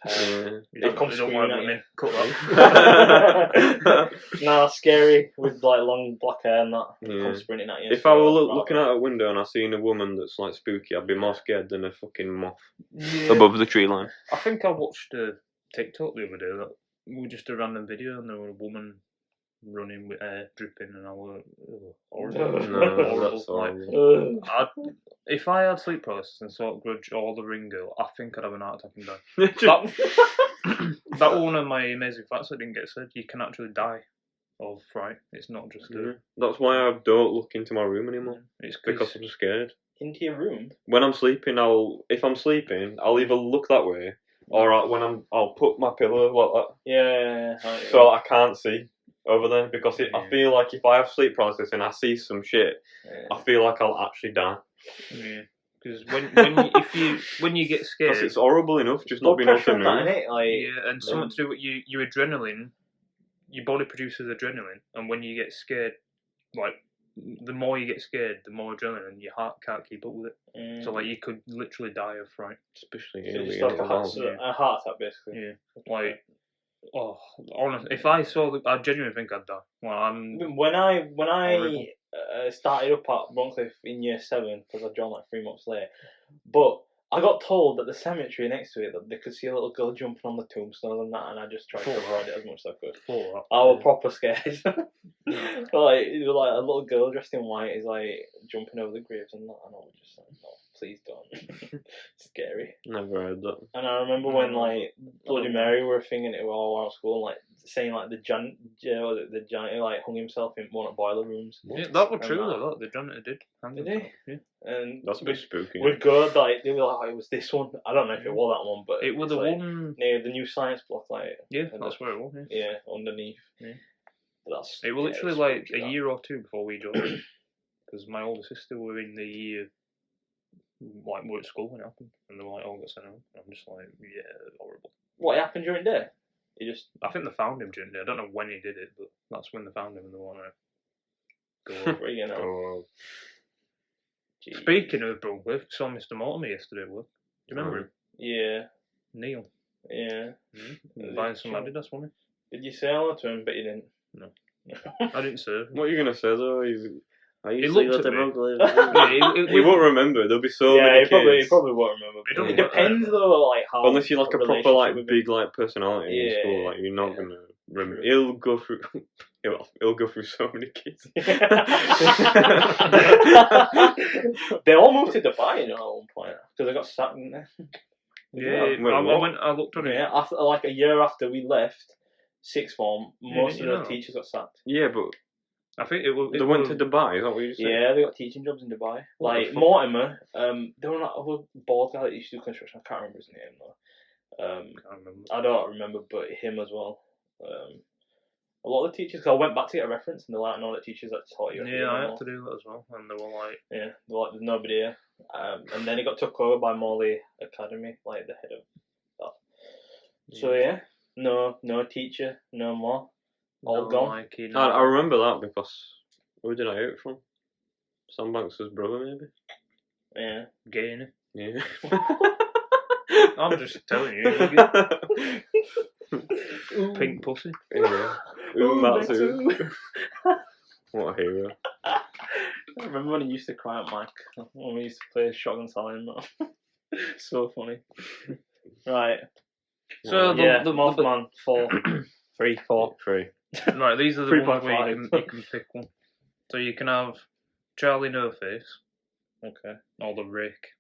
hair. Yeah. You come don't screaming like at women. you. Cut that. Nah, scary with like long black hair and that. Yeah. Come sprinting at you. If I were looking out a window and I seen a woman that's like spooky, I'd be more scared than a fucking moth Yeah. above the tree line. I think I watched a TikTok the other day that was just a random video, and there was a woman running with air dripping, and I was horrible. No, Horrible. that's Like, horrible. if I had sleep paralysis and saw Grudge or the Ring Girl, I think I'd have an heart attack and die. That one of my amazing facts that didn't get said. You can actually die of fright. It's not just a. Yeah. That's why I don't look into my room anymore. It's Because I'm scared. Into your room. When I'm sleeping, if I'm sleeping, I'll either look that way, or I'll put my pillow like that, Yeah. so I can't see over there. Because I Yeah. feel like if I have sleep paralysis and I see some shit, yeah. I feel like I'll actually die. Yeah. Because when you get scared, Because it's horrible enough just not Blood being able pressure to and that, move. innit? Like, yeah, and something to do with your adrenaline. Your body produces adrenaline, and when you get scared, like the more you get scared, the more adrenaline, your heart can't keep up with it. So like you could literally die of fright. Especially so here, just we like get involved. a heart attack, basically. Yeah, like honestly, if I saw I genuinely think I'd die. Well, I'm When I Horrible. started up at Broncliffe in year 7, because I joined like 3 months later, but I got told that the cemetery next to it that they could see a little girl jumping on the tombstones and that, and I just tried to avoid it as much as I could. for I was proper scared. Like a little girl dressed in white is like jumping over the graves and that, and I was just like, no, please don't. Scary. Never heard that. And I remember when like Bloody Mary were a thing and it were all around school, and, like saying like the janitor like hung himself in one of the boiler rooms. Yeah, that was And true. that. Though, the janitor did. Did he? Yeah. And That's a bit spooky. we'd go like they were like, oh, it was this one. I don't know if it was that one, but It was the like, one. near the new science block, like Yeah, and that's where it was. Yeah. yeah, underneath. Yeah. But that's It was literally it's like spooky, a that. year or two before we joined, because my older sister were in the year, like were at school when it happened, and they were like, "Oh, got sent home." And I'm just like, "Yeah, horrible." What happened during the day? He just I think they found him during the day. I don't know when he did it, but that's when they found him, and they want to go over. you know. Oh, Jeez. Speaking of Brunswick, saw Mr. Mortimer yesterday at work. Do you remember him? Yeah, Neil. yeah. Buying some Adidas, wasn't Did you say hello to him? But you didn't. No. I didn't serve him. what are you gonna say though? I He used to looked go at to me. Brooklyn. Yeah, He won't remember. There'll be so yeah, many he probably, kids. won't remember. It don't It matter. depends though, like how. Unless you're like a proper like relationship with big like personality in Yeah, school, like you're not yeah. gonna remember. True. He'll go through. He'll go through so many kids. They all moved to Dubai, you know, at one point because they got sacked, didn't they? Yeah, Wait, what? I looked on it. Yeah, after like a year after we left sixth form, Yeah, most didn't of you the know? teachers got sacked. Yeah, but I think it was. they went to Dubai. Is that what you said? Yeah, they got teaching jobs in Dubai. What the Like fuck? Mortimer, they were that other bald guy that used to do construction. I can't remember his name though. I can't remember. I don't remember, but him as well. A lot of the teachers, cause I went back to get a reference, and they're like, "No, the teachers that taught you." Yeah, I had to do that as well, and they were like, Yeah, they're like, "There's nobody here." And then it got took over by Morley Academy, like the head of that. So yeah, no teacher, no more. All no gone. liking, I remember that because where did I hear it from? Sam Banks' brother, maybe. Yeah. Gay, innit? Yeah. I'm just telling you. Pink pussy. Yeah. That's who. What a hero. I remember when he used to cry at Mike when we used to play Shotgun Salad. So funny. Right. So Yeah, the Mothman 4, 3, 4. 3. Right, these are the ones where 3.5. you can pick one. So you can have Charlie No Face Okay. or the Rake.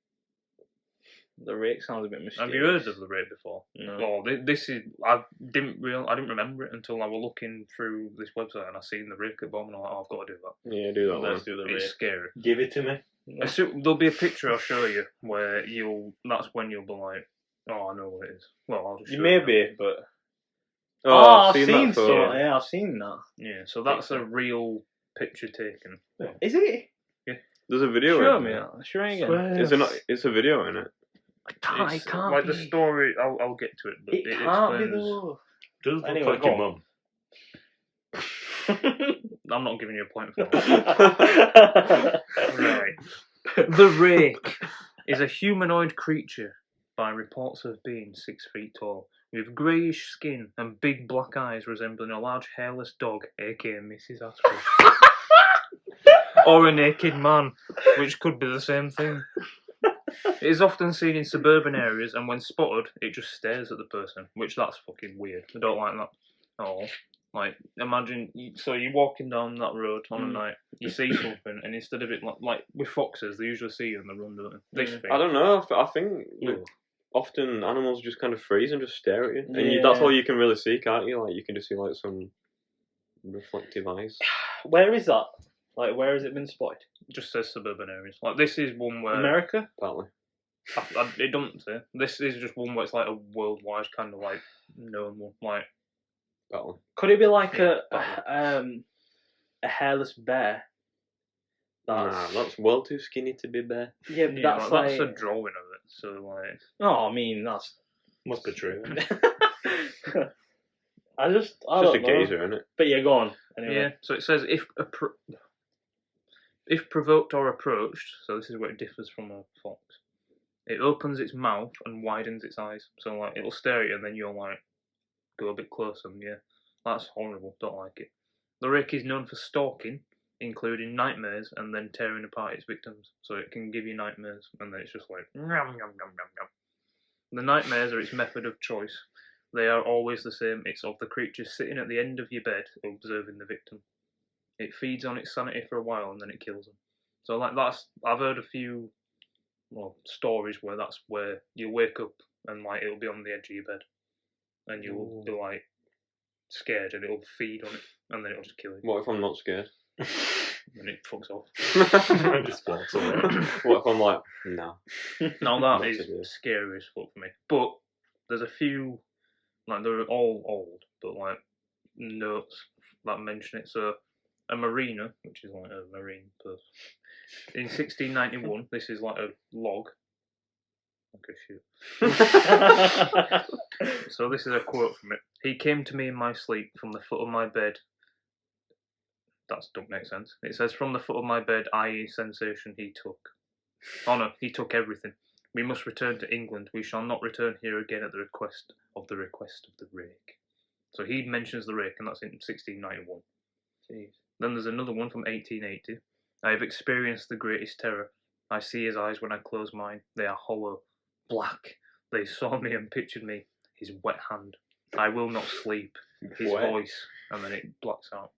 The Rake sounds a bit mysterious. Have you heard of the Rake before? No. Oh, this is I didn't remember it until I was looking through this website and I seen the Rake at the bottom and I'm like, oh, I've got to do that. Yeah, do that one. Let's do the It's Rake. scary. Give it to me. There'll be a picture I'll show you where that's when you'll be like, oh, I know what it is. Well, I'll just show You may be, but... Oh, I've seen seen that so. photo. Yeah, I've seen that. Yeah, so that's a real picture taken. Is it? There's a video Show in me it. that. Show me again. Is it not? It's a video in it. It It's can't like be. the story. I'll get to it, but It can't be explains. though. Does look Anyway, like go your on. mum. I'm not giving you a point for that. Right. The Rake is a humanoid creature by reports of being 6 feet tall, with greyish skin and big black eyes resembling a large hairless dog, aka Mrs. Asprey. Or a naked man, which could be the same thing. It is often seen in suburban areas, and when spotted, it just stares at the person, which that's fucking weird. I don't like that at all. Like, imagine, you're walking down that road on a night, you see something, and instead of it, like with foxes, they usually see you and they run, don't they? This thing. I don't know. I think that often animals just kind of freeze and just stare at you, and that's all you can really see, can't you? Like you can just see like some reflective eyes. Where is that? Like, where has it been spotted? It just says suburban areas. Like, this is one where... America? Apparently. It doesn't say. This is just one where it's like a worldwide kind of like known one. Like, Apparently. could it be like Yeah, a hairless bear? That's well too skinny to be bear. Yeah, but yeah, that's that's like... a drawing of it. So like, Oh, I mean, that's... Must be true. I It's just don't a know. gazer, isn't it? But yeah, go on. Anyway. yeah. So it says if provoked or approached. So this is where it differs from a fox. It opens its mouth and widens its eyes. So like it'll stare at you and then you'll like go a bit closer. And yeah, that's horrible. Don't like it. The Rake is known for stalking, including nightmares and then tearing apart its victims. So it can give you nightmares and then it's just like yum, yum, yum, yum, yum. The nightmares are its method of choice. They are always the same. It's of the creature sitting at the end of your bed observing the victim. It feeds on its sanity for a while and then it kills them. So like I've heard a few stories where that's where you wake up and like it'll be on the edge of your bed and you'll be like scared and it'll feed on it and then it'll just kill you. What if I'm not scared? And it fucks off. Just walks away. What if I'm like, no? Now that Not is today. scary as fuck for me. But there's a few, like they're all old, but like notes that mention it. So a marina, which is like a marine person, in 1691, this is like a log. Okay, shoot. So this is a quote from it. He came to me in my sleep from the foot of my bed. That don't make sense. It says from the foot of my bed, i.e. sensation he took. Oh no, he took everything. We must return to England. We shall not return here again at the request of the Rake. So he mentions the Rake, and that's in 1691. Jeez. Then there's another one from 1880. I have experienced the greatest terror. I see his eyes when I close mine. They are hollow, black. They saw me and pictured me. His wet hand. I will not sleep. His voice. And then it blacks out.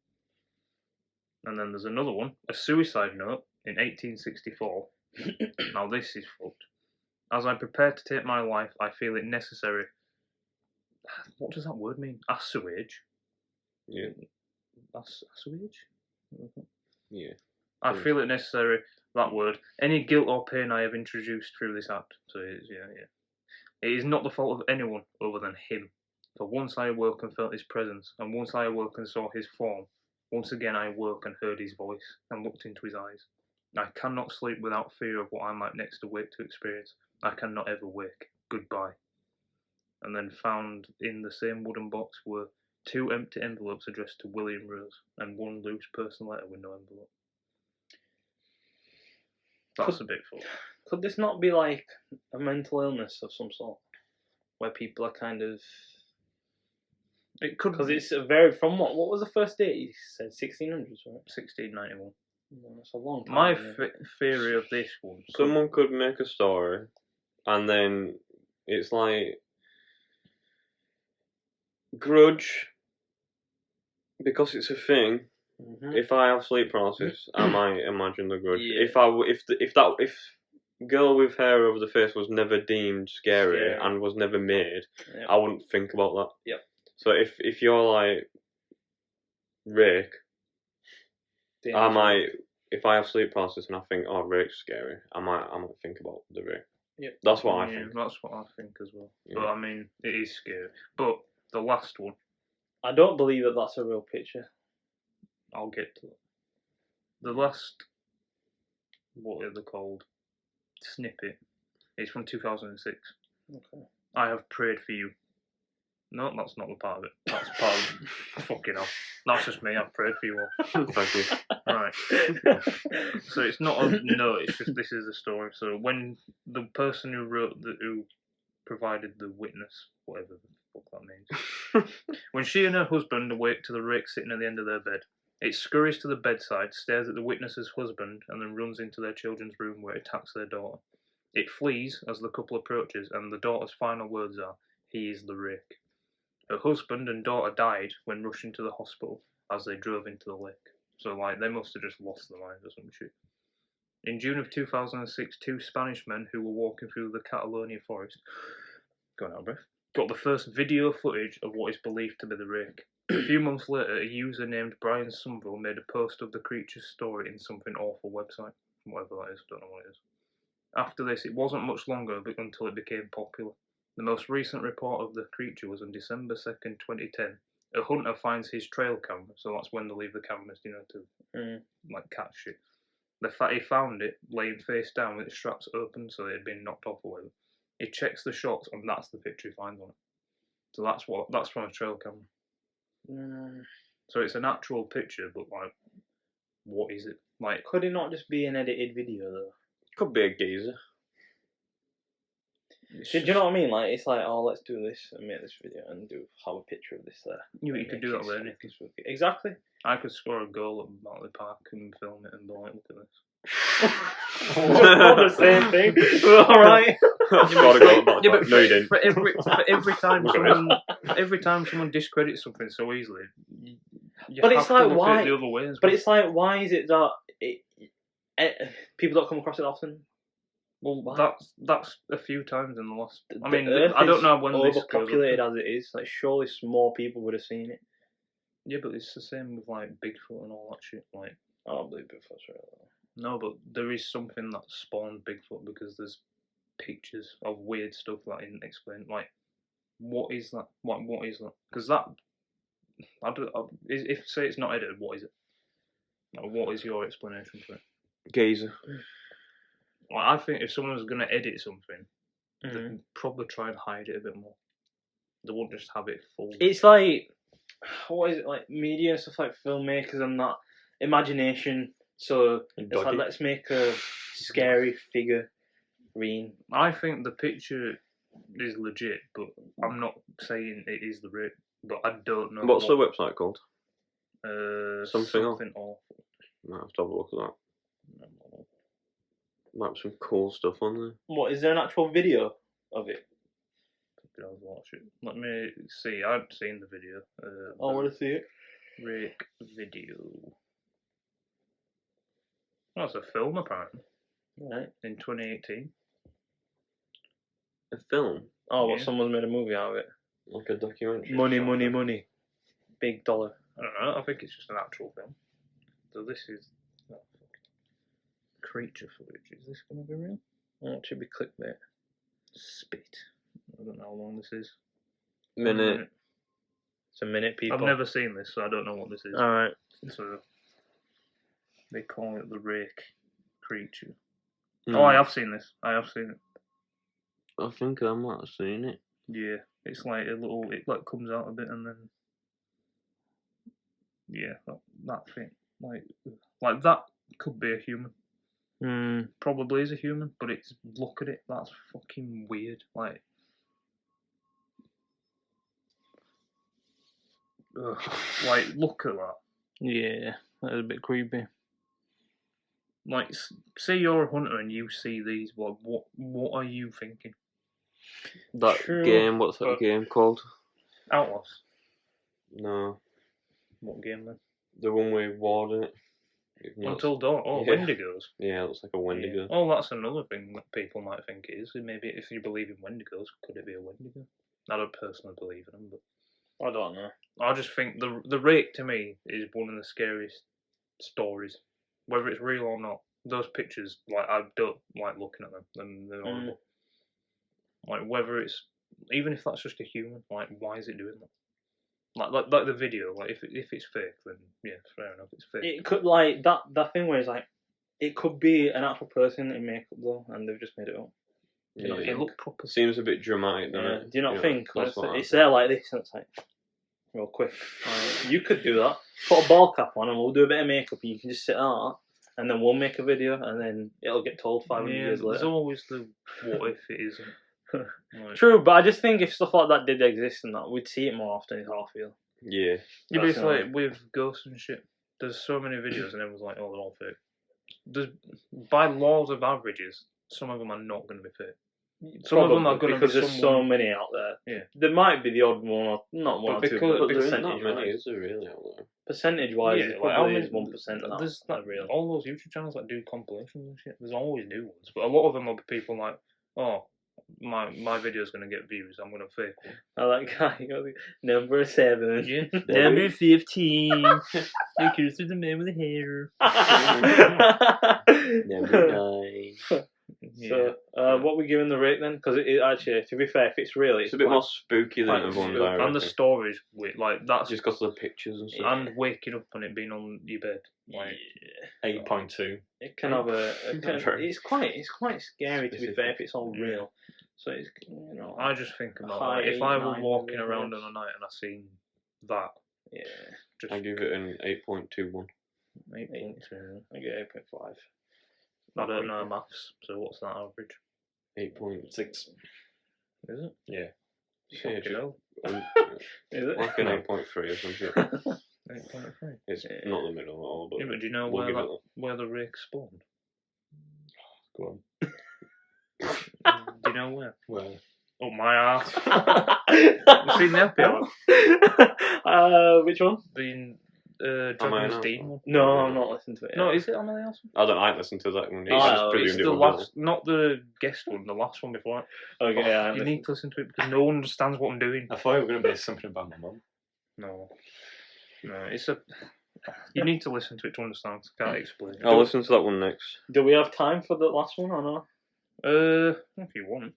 And then there's another one, a suicide note in 1864. Now this is fucked. As I prepare to take my life, I feel it necessary. What does that word mean? Assuage? Yeah. Assuage? Yeah. I feel it necessary, that word, any guilt or pain I have introduced through this act. So it is, yeah. It is not the fault of anyone other than him. For once I awoke and felt his presence, and once I awoke and saw his form, once again I awoke and heard his voice, and looked into his eyes. I cannot sleep without fear of what I might next awake to experience. I cannot ever wake. Goodbye. And then found in the same wooden box were 2 empty envelopes addressed to William Rose, and 1 loose personal letter with no envelope. That's a bit full. Could this not be like a mental illness of some sort, where people are kind of? It could, because it's a very from what was the first date? You said 1600s, right? 1691. That's a long time. My theory of this one. Someone could make a story, and then it's like grudge, because it's a thing. Mm-hmm. If I have sleep paralysis, I might imagine the grudge. Yeah. If girl with hair over the face was never deemed scary and was never made, Yep. I wouldn't think about that. Yep. So if you're like Rake, I might. If I have sleep paralysis and I think, oh, Rake's scary, I might think about the Rake. Yep. That's what I think. That's what I think as well. Yeah. But I mean, it is scary. But the last one, I don't believe that that's a real picture. I'll get to it. The last, what are they called? Snippet. It's from 2006. Okay. I have prayed for you. No, that's not the part of it. That's part of fucking hell. That's just me. I've prayed for you all. Thank you. Right. So it's not a note. It's just this is the story. So when the person who who provided the witness, whatever the fuck that means, when she and her husband awake to the rake sitting at the end of their bed, it scurries to the bedside, stares at the witness's husband, and then runs into their children's room where it attacks their daughter. It flees as the couple approaches, and the daughter's final words are, "He is the rake." Her husband and daughter died when rushing to the hospital as they drove into the lake. So, like, they must have just lost their minds or some shit. In June of 2006, two Spanish men who were walking through the Catalonia forest, going out of breath, got the first video footage of what is believed to be the rake. A few months later, a user named Brian Somerville made a post of the creature's story in something awful website, whatever that is, don't know what it is. After this, it wasn't much longer until it became popular. The most recent report of the creature was on December 2nd, 2010. A hunter finds his trail camera, so that's when they leave the cameras, to like catch shit. He found it laying face down with its straps open, so it had been knocked off or whatever. He checks the shots, and that's the picture he finds on it. So that's from a trail camera. So it's an actual picture, but like, what is it? Like, could it not just be an edited video though? Could be a geezer. Do you know what I mean? Like, it's like, oh, let's do this and make this video and have a picture of this there. You could do that with anything. Exactly. I could score a goal at Bartley Park and film it and be like, look at this. The same thing. Alright. No, you didn't. For every time someone discredits something so easily, you but have it's to like, look why? at it the other way as But well. it's like, why is it that people don't come across it often? Well, that's a few times in the last. I The mean, Earth I don't is know when this goes overpopulated up. as it is. Like, surely more people would have seen it. Yeah, but it's the same with like Bigfoot and all that shit. Like, I don't believe Bigfoot's real. no, but there is something that spawned Bigfoot because there's pictures of weird stuff that I didn't explain. Like, what is that? What is that? Because that, if say it's not edited, what is it? Like, what is your explanation for it? Geezer. Well, I think if someone was going to edit something, they'd probably try and hide it a bit more. They won't just have it full. It's like, what is it, like media and stuff like filmmakers and that imagination. So it's like, let's make a scary figurine. I think the picture is legit, but I'm not saying it is the rate. But I don't know. What's the website called? Something awful. Might have to have a look at that. Might have some cool stuff on there. What, is there an actual video of it? I'll watch it. Let me see. I've seen the video. I want to see it. Rake video. That's a film, apparently. Right. In 2018. A film? Oh, well, Yeah. someone's made a movie out of it. Like a documentary? Money. Big dollar. I don't know. I think it's just an actual film. So this is creature footage. Is this going to be real? Oh, it should be clickbait. Spit. I don't know how long this is. Minute. It's a minute, people. I've never seen this, so I don't know what this is. Alright. So they call it the Rake creature. Mm. Oh, I have seen this. I think I might have seen it. Yeah, it's like a little. It like comes out a bit and then. Yeah, that thing, like that could be a human. Probably is a human, but it's look at it. That's fucking weird. Like, ugh, like look at that. Yeah, that is a bit creepy. Like, say you're a hunter and you see these. What are you thinking? That True, game, what's that but- game called? Outlaws. No, What game then? the one with Ward in it. You've not- Until Dawn. Oh, Yeah. Wendigos. Yeah, it looks like a Wendigo. Oh, that's another thing that people might think it is. Maybe if you believe in Wendigos, could it be a Wendigo? I don't personally believe in them, but I don't know. I just think the Rake to me is one of the scariest stories, whether it's real or not. Those pictures, like I don't like looking at them. They're horrible. Like whether it's even if that's just a human, like why is it doing that? Like the video, like if it's fake, then yeah, fair enough, it's fake. It could like that thing where it's like it could be an actual person in makeup though, and they've just made it up. You know, it looked proper. Seems a bit dramatic, doesn't Yeah. it? Do you not think that's like, what it's there like this and it's like real quick? Like, you could do that. Put a ball cap on and we'll do a bit of makeup and you can just sit out and then we'll make a video and then it'll get told 500 years There's later. always the what if it isn't. Like, True, but I just think if stuff like that did exist and that, we'd see it more often. Is how I feel. Yeah. yeah, but it's Personally. like with ghosts and shit. There's so many videos and everyone's like, oh, they're all fake. There's, by laws of averages, some of them are not going to be fake. Some of them are going to be because there's so someone- many out there. Yeah. There might be the odd one, or not one But or two, because- but But there isn't percentage that many, wise. is there really out there? Percentage wise, Yeah, it's like, probably how many- 1% of that. There's Not real. all those YouTube channels that do compilations and shit. There's always new ones, but a lot of them will be people like, oh, my video's going to get views. I'm going to fake it. I like guy. He goes, number 7. Yeah. Number 15. The curse of the man with the hair. Number 9. So, what we giving the rate then? Because it actually, to be fair, if it's real, It's a bit more spooky than quite everyone's. spooky. I And the reckon. stories, like that's Just because of the pictures and stuff. and waking up and it being on your bed. Like, 8.2. it can have Very it's quite scary to be fair if it's all Yeah. real. So it's I just think about High like, if I were 9 walking million around views. on a night and I seen that, yeah, just I give it an 8.21. 8.2. I get 8.5. I don't know maths, so what's that average? 8.6. Six. Is it? Yeah. Fucking just- hell. Is it? Like an 8.3 or something. 8.3. It's Yeah. not the middle at all, but Yeah, but do you know we'll give it where the rake spawned? Go on. Do you know where? Well, Oh my ass! You seen the episode? Which one? The Am I Dragon's not? Den one. No, I'm not listening to it. No, is it on the last one? I don't like listening to that one. It's Oh, just pretty It's the individual. last, not the guest one, the last one before it. Okay, Oh, yeah, you need to listen to it because no one understands what I'm doing. I thought you were going to be something about my mum. No, it's a. You need to listen to it to understand. I can't explain. I'll listen to that one next. Do we have time for the last one or no? If you want.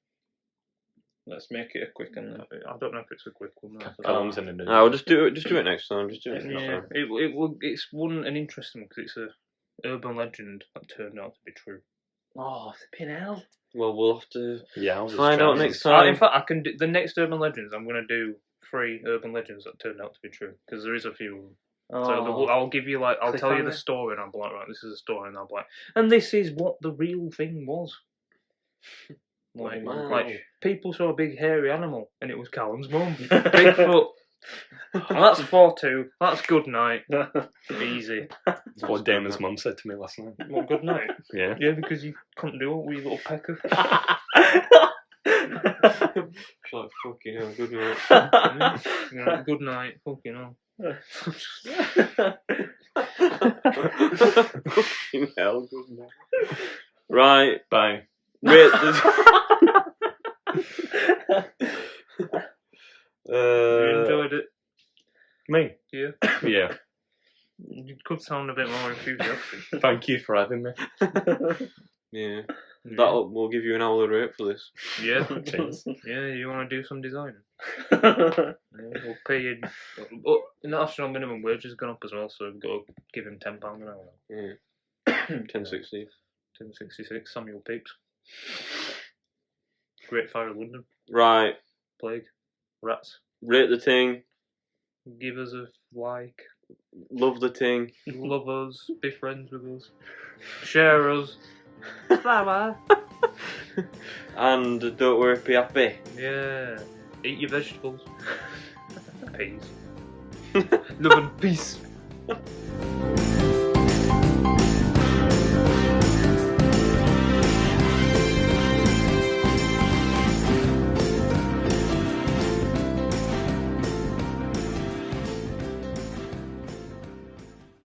Let's make it a quick one. I don't know if it's a quick one. No. Callum's in the news. I'll just do it next time. Just do it next Yeah, time. it's an interesting one because it's a urban legend that turned out to be true. Oh, flipping hell. Well, we'll have to Yeah, I'll just find try out and- next In time. fact, I can do the next urban legends. I'm going to do 3 urban legends that turned out to be true because there is a few of them. So I'll give you I'll tell you the Cliffhanger. story and I'll be like, right, this is a story, and I'll be like, and this is what the real thing was. Like, Wow. like people saw a big hairy animal and it was Callum's mum. Bigfoot. Well, that's 4-2. That's good night. Easy. That's what Damon's mum said to me last night. Well, good night. Yeah. Yeah, because you couldn't do it, wee little pecker. She's like, fucking hell, good night. Yeah, good night. Fucking hell. Fucking hell, good night. Right, Bye. rate the... You enjoyed it? Me? Yeah. Yeah. You could sound a bit more enthusiastic. Thank you for having me. Yeah, Yeah. we'll give you an hourly rate for this. Yeah. Cheers. Yeah, you want to do some designing? Yeah, we'll pay you. Oh, the national minimum wage has gone up as well, so we've got to give him £10 an hour now. Yeah. 1060. 1066, Samuel Pepys. Great Fire of London. Right, Plague. Rats. rate the thing, Give us a like. love the thing. Love us. Be friends with us. Share us. Flower. And don't worry, be happy. Yeah. Eat your vegetables. Peas. Love and peace.